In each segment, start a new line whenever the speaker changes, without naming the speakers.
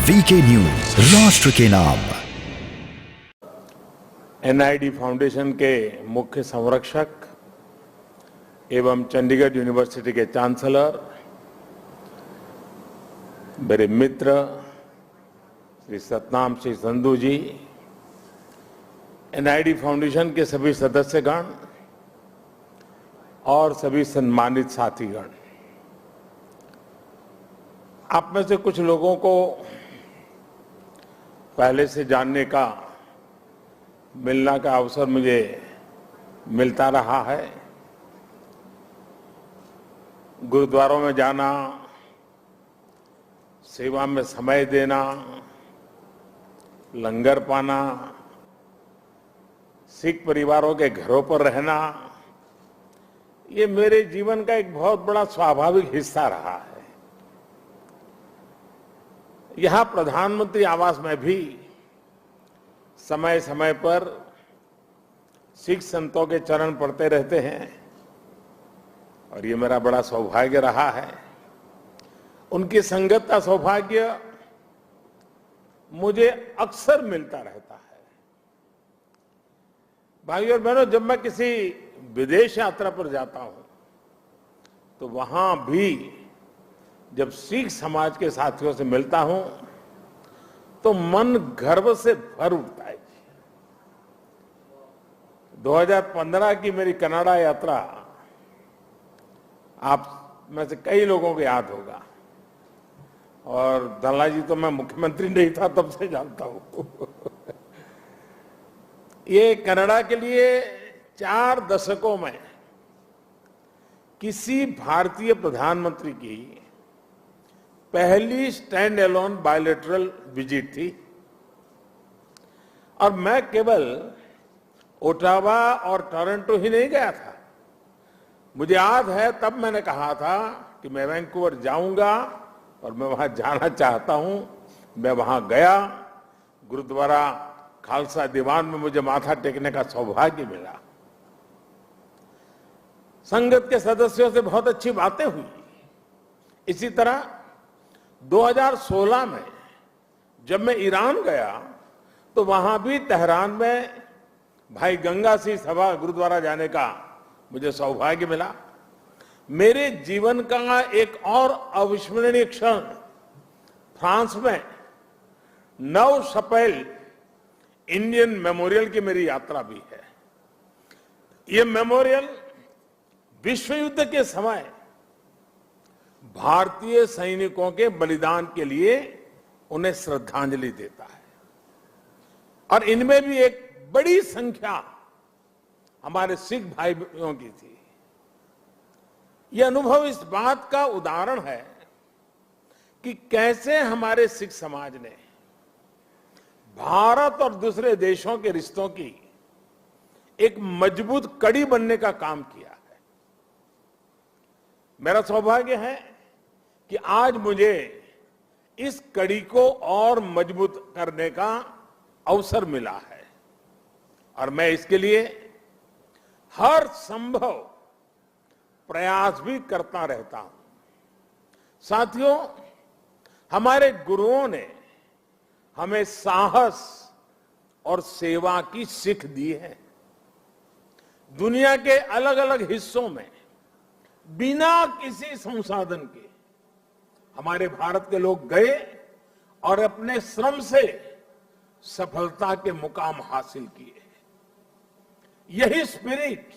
VK news, राष्ट्र के नाम।
एनआईडी फाउंडेशन के मुख्य संरक्षक एवं चंडीगढ़ यूनिवर्सिटी के चांसलर, मेरे मित्र श्री सतनाम सिंह संधू जी, एनआईडी फाउंडेशन के सभी सदस्यगण और सभी सम्मानित साथीगण, आप में से कुछ लोगों को पहले से जानने का, मिलना का अवसर मुझे मिलता रहा है। गुरुद्वारों में जाना, सेवा में समय देना, लंगर पाना, सिख परिवारों के घरों पर रहना, ये मेरे जीवन का एक बहुत बड़ा स्वाभाविक हिस्सा रहा है। यहां प्रधानमंत्री आवास में भी समय समय पर सिख संतों के चरण पड़ते रहते हैं और ये मेरा बड़ा सौभाग्य रहा है। उनकी संगत का सौभाग्य मुझे अक्सर मिलता रहता है। भाइयों और बहनों, जब मैं किसी विदेश यात्रा पर जाता हूं तो वहां भी जब सिख समाज के साथियों से मिलता हूं तो मन गर्व से भर उठता है। 2015 की मेरी कनाडा यात्रा आप में से कई लोगों को याद होगा और दल्ला जी तो मैं मुख्यमंत्री नहीं था तब से जानता हूं। ये कनाडा के लिए 4 दशकों में किसी भारतीय प्रधानमंत्री की पहली स्टैंड एलोन बायलैटरल विजिट थी और मैं केवल ओटावा और टोरंटो ही नहीं गया था। मुझे याद है तब मैंने कहा था कि मैं वैंकूवर जाऊंगा और मैं वहां जाना चाहता हूं। मैं वहां गया, गुरुद्वारा खालसा दीवान में मुझे माथा टेकने का सौभाग्य मिला। संगत के सदस्यों से बहुत अच्छी बातें हुई। इसी तरह 2016 में जब मैं ईरान गया तो वहां भी तेहरान में भाई गंगा सिंह सभा गुरुद्वारा जाने का मुझे सौभाग्य मिला। मेरे जीवन का एक और अविस्मरणीय क्षण फ्रांस में नव शपेल इंडियन मेमोरियल की मेरी यात्रा भी है। यह मेमोरियल विश्व युद्ध के समय भारतीय सैनिकों के बलिदान के लिए उन्हें श्रद्धांजलि देता है और इनमें भी एक बड़ी संख्या हमारे सिख भाइयों की थी। यह अनुभव इस बात का उदाहरण है कि कैसे हमारे सिख समाज ने भारत और दूसरे देशों के रिश्तों की एक मजबूत कड़ी बनने का काम किया है। मेरा सौभाग्य है कि आज मुझे इस कड़ी को और मजबूत करने का अवसर मिला है और मैं इसके लिए हर संभव प्रयास भी करता रहता हूं। साथियों, हमारे गुरुओं ने हमें साहस और सेवा की सीख दी है। दुनिया के अलग अलग हिस्सों में बिना किसी संसाधन के हमारे भारत के लोग गए और अपने श्रम से सफलता के मुकाम हासिल किए। यही स्पिरिट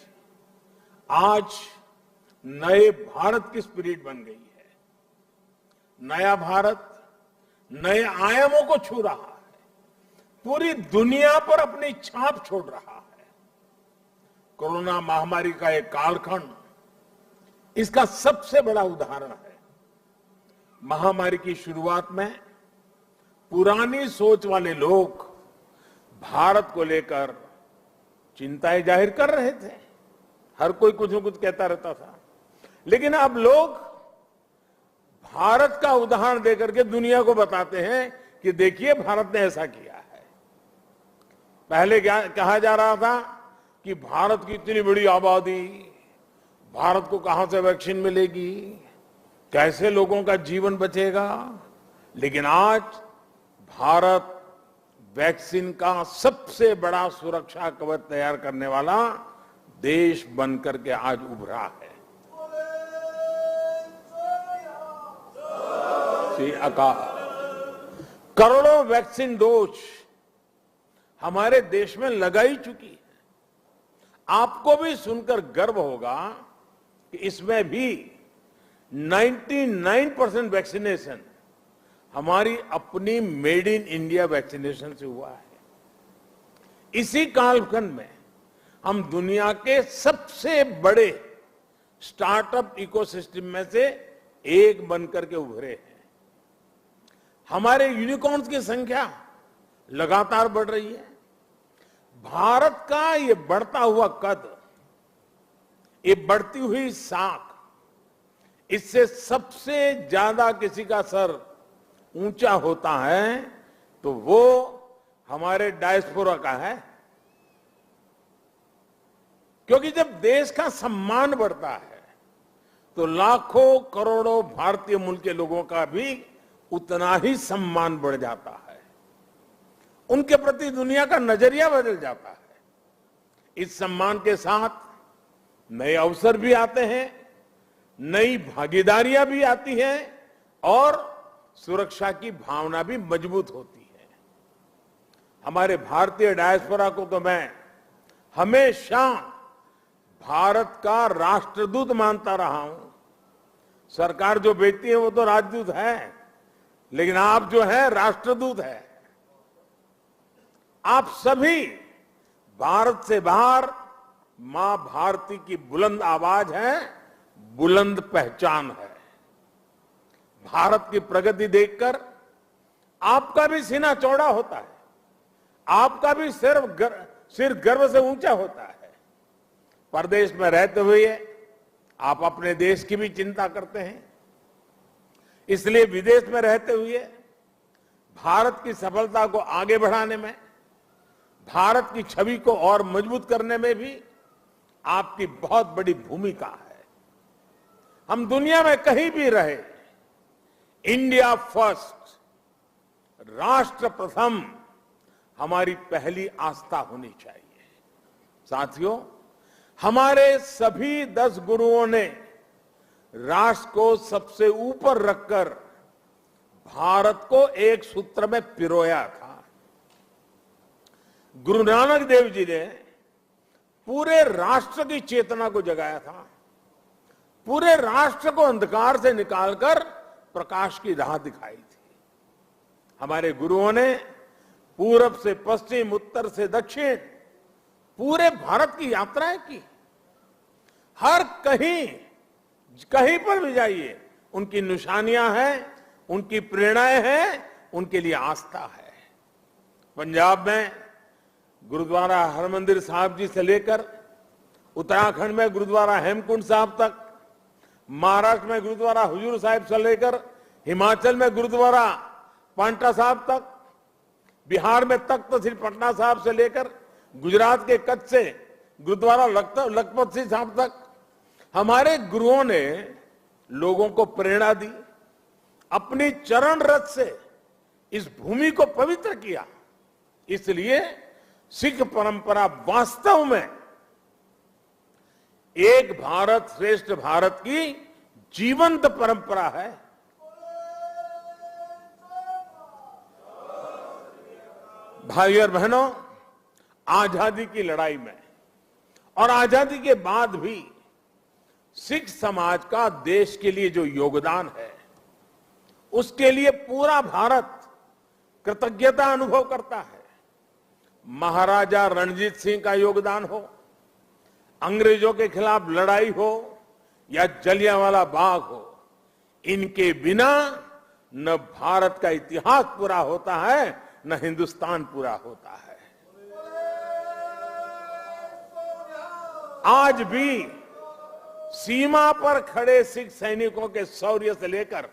आज नए भारत की स्पिरिट बन गई है। नया भारत नए आयामों को छू रहा है, पूरी दुनिया पर अपनी छाप छोड़ रहा है। कोरोना महामारी का एक कालखंड इसका सबसे बड़ा उदाहरण है। महामारी की शुरुआत में पुरानी सोच वाले लोग भारत को लेकर चिंताएं जाहिर कर रहे थे। हर कोई कुछ न कुछ कहता रहता था, लेकिन अब लोग भारत का उदाहरण देकर के दुनिया को बताते हैं कि देखिए भारत ने ऐसा किया है। पहले क्या कहा जा रहा था कि भारत की इतनी बड़ी आबादी, भारत को कहां से वैक्सीन मिलेगी, कैसे लोगों का जीवन बचेगा। लेकिन आज भारत वैक्सीन का सबसे बड़ा सुरक्षा कवच तैयार करने वाला देश बनकर के आज उभरा है। श्री अकाल करोड़ों वैक्सीन डोज हमारे देश में लगाई चुकी है। आपको भी सुनकर गर्व होगा कि इसमें भी 99% वैक्सीनेशन हमारी अपनी मेड इन इंडिया वैक्सीनेशन से हुआ है। इसी कालखंड में हम दुनिया के सबसे बड़े स्टार्टअप इकोसिस्टम में से एक बनकर के उभरे हैं। हमारे यूनिकॉर्न्स की संख्या लगातार बढ़ रही है। भारत का ये बढ़ता हुआ कद, ये बढ़ती हुई साख, इससे सबसे ज्यादा किसी का सर ऊंचा होता है तो वो हमारे डायस्पोरा का है। क्योंकि जब देश का सम्मान बढ़ता है तो लाखों करोड़ों भारतीय मूल के लोगों का भी उतना ही सम्मान बढ़ जाता है। उनके प्रति दुनिया का नजरिया बदल जाता है। इस सम्मान के साथ नए अवसर भी आते हैं, नई भागीदारियां भी आती हैं और सुरक्षा की भावना भी मजबूत होती है। हमारे भारतीय डायस्पोरा को तो मैं हमेशा भारत का राष्ट्रदूत मानता रहा हूं। सरकार जो भेजती है वो तो राजदूत है, लेकिन आप जो है राष्ट्रदूत है। आप सभी भारत से बाहर मां भारती की बुलंद आवाज है, बुलंद पहचान है। भारत की प्रगति देखकर आपका भी सीना चौड़ा होता है, आपका भी सिर गर्व से ऊंचा होता है। परदेश में रहते हुए आप अपने देश की भी चिंता करते हैं, इसलिए विदेश में रहते हुए भारत की सफलता को आगे बढ़ाने में, भारत की छवि को और मजबूत करने में भी आपकी बहुत बड़ी भूमिका है। हम दुनिया में कहीं भी रहे, इंडिया फर्स्ट, राष्ट्र प्रथम हमारी पहली आस्था होनी चाहिए। साथियों, हमारे सभी 10 गुरुओं ने राष्ट्र को सबसे ऊपर रखकर भारत को एक सूत्र में पिरोया था। गुरु नानक देव जी ने पूरे राष्ट्र की चेतना को जगाया था, पूरे राष्ट्र को अंधकार से निकालकर प्रकाश की राह दिखाई थी। हमारे गुरुओं ने पूरब से पश्चिम, उत्तर से दक्षिण पूरे भारत की यात्राएं की। हर कहीं पर भी जाइए, उनकी निशानियां हैं, उनकी प्रेरणाएं हैं, उनके लिए आस्था है। पंजाब में गुरुद्वारा हरमंदिर साहिब जी से लेकर उत्तराखंड में गुरुद्वारा हेमकुंड साहिब तक, महाराष्ट्र में गुरुद्वारा हुजूर साहिब से लेकर हिमाचल में गुरुद्वारा पांटा साहिब तक, बिहार में तख्त श्री पटना साहिब से लेकर गुजरात के कच्छ से गुरुद्वारा लखपत सिंह साहिब तक हमारे गुरुओं ने लोगों को प्रेरणा दी, अपनी चरण रथ से इस भूमि को पवित्र किया। इसलिए सिख परंपरा वास्तव में एक भारत श्रेष्ठ भारत की जीवंत परंपरा है। भाई और बहनों, आजादी की लड़ाई में और आजादी के बाद भी सिख समाज का देश के लिए जो योगदान है, उसके लिए पूरा भारत कृतज्ञता अनुभव करता है। महाराजा रणजीत सिंह का योगदान हो, अंग्रेजों के खिलाफ लड़ाई हो या जलियांवाला बाग हो, इनके बिना न भारत का इतिहास पूरा होता है, न हिंदुस्तान पूरा होता है। आज भी सीमा पर खड़े सिख सैनिकों के शौर्य से लेकर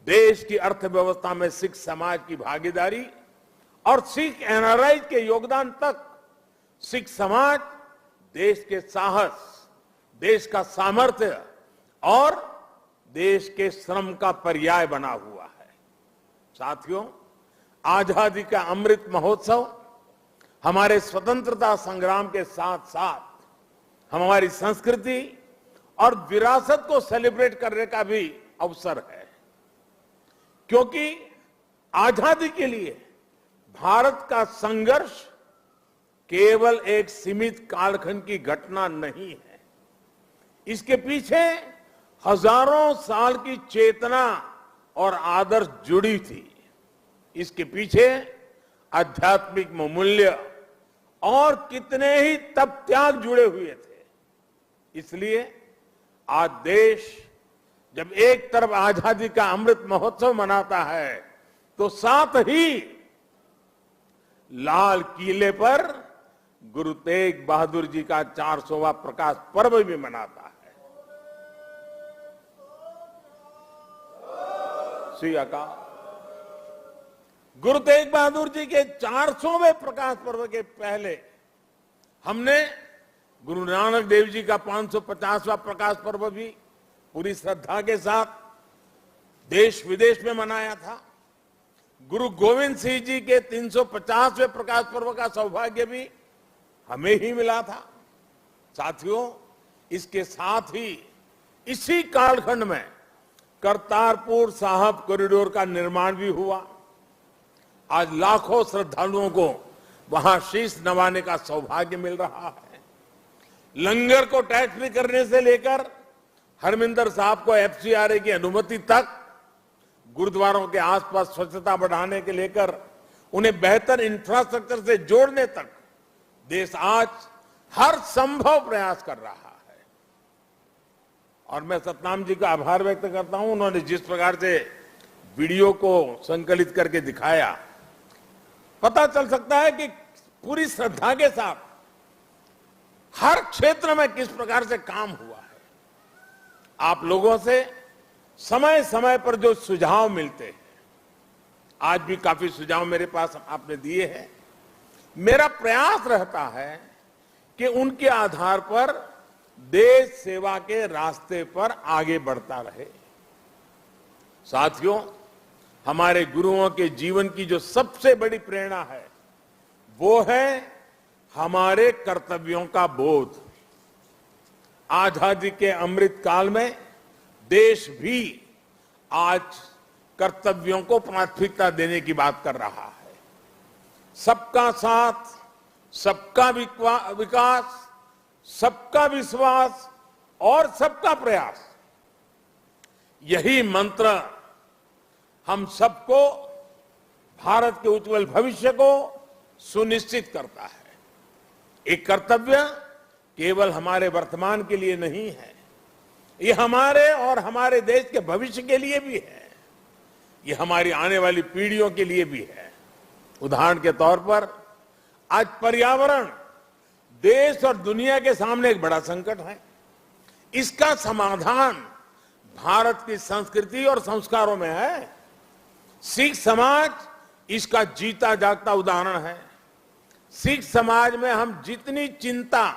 देश की अर्थव्यवस्था में सिख समाज की भागीदारी और सिख एनआरआई के योगदान तक, सिख समाज देश के साहस, देश का सामर्थ्य और देश के श्रम का पर्याय बना हुआ है। साथियों, आजादी का अमृत महोत्सव हमारे स्वतंत्रता संग्राम के साथ साथ हमारी संस्कृति और विरासत को सेलिब्रेट करने का भी अवसर है, क्योंकि आजादी के लिए भारत का संघर्ष केवल एक सीमित कालखंड की घटना नहीं है। इसके पीछे हजारों साल की चेतना और आदर्श जुड़ी थी। इसके पीछे आध्यात्मिक मूल्य और कितने ही तप त्याग जुड़े हुए थे। इसलिए आज देश जब एक तरफ आजादी का अमृत महोत्सव मनाता है, तो साथ ही लाल किले पर गुरु तेग बहादुर जी का 400वां प्रकाश पर्व भी मनाता है। श्री अकाल। गुरु तेग बहादुर जी के 400वें प्रकाश पर्व के पहले हमने गुरु नानक देव जी का 550वां प्रकाश पर्व भी पूरी श्रद्धा के साथ देश विदेश में मनाया था। गुरु गोविंद सिंह जी के 350वें प्रकाश पर्व का सौभाग्य भी हमें ही मिला था। साथियों, इसके साथ ही इसी कालखंड में करतारपुर साहिब कॉरिडोर का निर्माण भी हुआ। आज लाखों श्रद्धालुओं को वहां शीश नवाने का सौभाग्य मिल रहा है। लंगर को टैक्स फ्री करने से लेकर हरमिंदर साहब को एफसीआरए की अनुमति तक, गुरुद्वारों के आसपास स्वच्छता बढ़ाने के लेकर उन्हें बेहतर इंफ्रास्ट्रक्चर से जोड़ने तक देश आज हर संभव प्रयास कर रहा है। और मैं सतनाम जी का आभार व्यक्त करता हूं। उन्होंने जिस प्रकार से वीडियो को संकलित करके दिखाया, पता चल सकता है कि पूरी श्रद्धा के साथ हर क्षेत्र में किस प्रकार से काम हुआ है। आप लोगों से समय समय पर जो सुझाव मिलते हैं, आज भी काफी सुझाव मेरे पास आपने दिए हैं। मेरा प्रयास रहता है कि उनके आधार पर देश सेवा के रास्ते पर आगे बढ़ता रहे। साथियों, हमारे गुरुओं के जीवन की जो सबसे बड़ी प्रेरणा है, वो है हमारे कर्तव्यों का बोध। आजादी के अमृत काल में देश भी आज कर्तव्यों को प्राथमिकता देने की बात कर रहा है। सबका साथ, सबका विकास, सबका विश्वास और सबका प्रयास, यही मंत्र हम सबको भारत के उज्जवल भविष्य को सुनिश्चित करता है। एक कर्तव्य केवल हमारे वर्तमान के लिए नहीं है, ये हमारे और हमारे देश के भविष्य के लिए भी है, ये हमारी आने वाली पीढ़ियों के लिए भी है। उदाहरण के तौर पर आज पर्यावरण देश और दुनिया के सामने एक बड़ा संकट है। इसका समाधान भारत की संस्कृति और संस्कारों में है। सिख समाज इसका जीता जागता उदाहरण है। सिख समाज में हम जितनी चिंता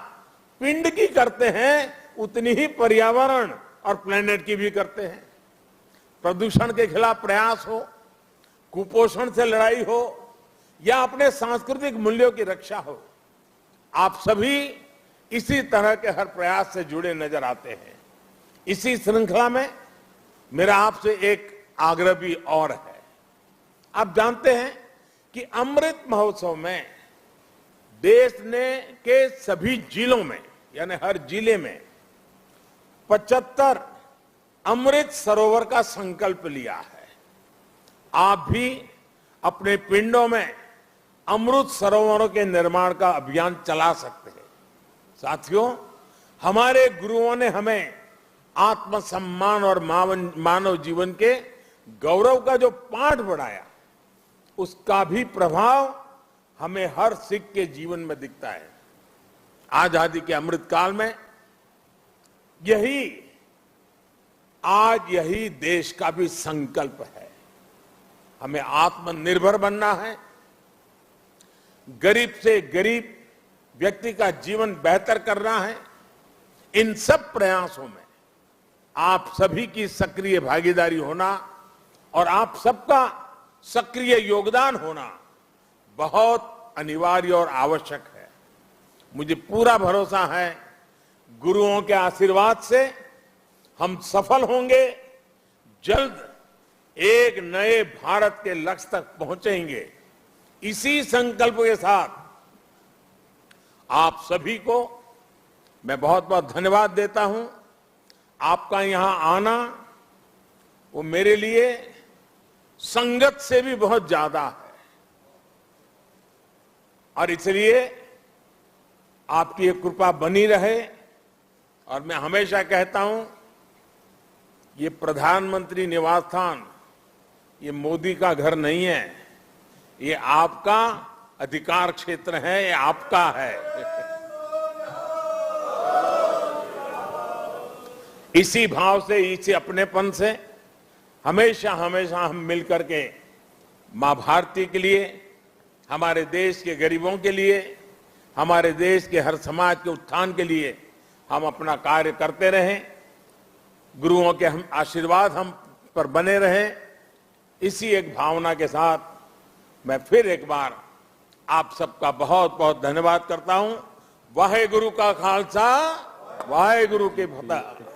पिंड की करते हैं, उतनी ही पर्यावरण और प्लेनेट की भी करते हैं। प्रदूषण के खिलाफ प्रयास हो, कुपोषण से लड़ाई हो, या अपने सांस्कृतिक मूल्यों की रक्षा हो, आप सभी इसी तरह के हर प्रयास से जुड़े नजर आते हैं। इसी श्रृंखला में मेरा आपसे एक आग्रह भी और है। आप जानते हैं कि अमृत महोत्सव में देश ने के सभी जिलों में, यानी हर जिले में 75 अमृत सरोवर का संकल्प लिया है। आप भी अपने पिंडों में अमृत सरोवरों के निर्माण का अभियान चला सकते हैं। साथियों, हमारे गुरुओं ने हमें आत्मसम्मान और मानव जीवन के गौरव का जो पाठ पढ़ाया, उसका भी प्रभाव हमें हर सिख के जीवन में दिखता है। आजादी के अमृत काल में यही देश का भी संकल्प है। हमें आत्मनिर्भर बनना है। गरीब से गरीब व्यक्ति का जीवन बेहतर करना है। इन सब प्रयासों में आप सभी की सक्रिय भागीदारी होना और आप सबका सक्रिय योगदान होना बहुत अनिवार्य और आवश्यक है। मुझे पूरा भरोसा है गुरुओं के आशीर्वाद से हम सफल होंगे, जल्द एक नए भारत के लक्ष्य तक पहुंचेंगे। इसी संकल्प के साथ आप सभी को मैं बहुत बहुत धन्यवाद देता हूं। आपका यहां आना वो मेरे लिए संगत से भी बहुत ज्यादा है और इसलिए आपकी ये कृपा बनी रहे। और मैं हमेशा कहता हूं ये प्रधानमंत्री निवास स्थान ये मोदी का घर नहीं है, ये आपका अधिकार क्षेत्र है, ये आपका है। इसी भाव से, इसी अपनेपन से हमेशा हमेशा हम मिलकर के मां भारती के लिए, हमारे देश के गरीबों के लिए, हमारे देश के हर समाज के उत्थान के लिए हम अपना कार्य करते रहें। गुरुओं के हम आशीर्वाद हम पर बने रहें। इसी एक भावना के साथ मैं फिर एक बार आप सबका बहुत बहुत धन्यवाद करता हूं। वाहे गुरु का खालसा, वाहे गुरु की फतेह।